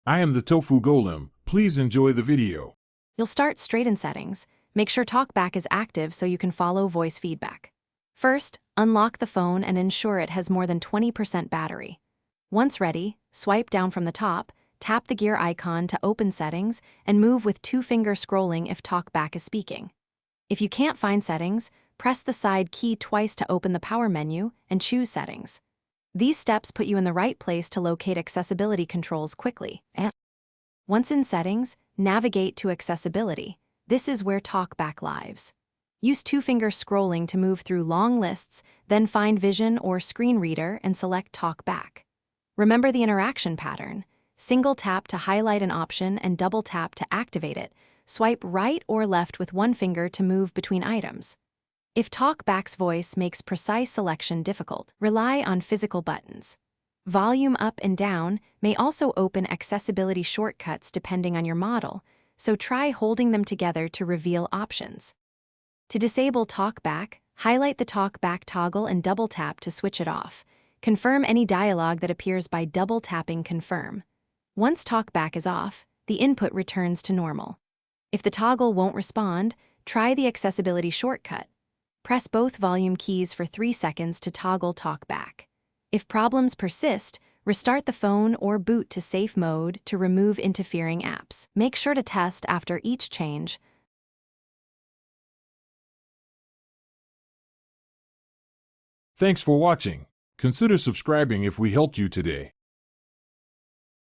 I am the Tofu Golem. Please enjoy the video. You'll start straight in Settings. Make sure Talkback is active so you can follow voice feedback. First, unlock the phone and ensure it has more than 20% battery. Once ready, swipe down from the top, tap the gear icon to open Settings, and move with two-finger scrolling if Talkback is speaking. If you can't find Settings, press the side key twice to open the power menu and choose Settings. These steps put you in the right place to locate accessibility controls quickly. Once in Settings, navigate to Accessibility. This is where Talkback lives. Use two-finger scrolling to move through long lists, then find Vision or Screen Reader and select Talkback. Remember the interaction pattern. Single tap to highlight an option and double tap to activate it. Swipe right or left with one finger to move between items. If Talkback's voice makes precise selection difficult, rely on physical buttons. Volume up and down may also open accessibility shortcuts depending on your model, so try holding them together to reveal options. To disable Talkback, highlight the Talkback toggle and double tap to switch it off. Confirm any dialog that appears by double tapping Confirm. Once Talkback is off, the input returns to normal. If the toggle won't respond, try the accessibility shortcut. Press both volume keys for 3 seconds to toggle Talkback. If problems persist, restart the phone or boot to safe mode to remove interfering apps. Make sure to test after each change. Thanks for watching. Consider subscribing if we helped you today.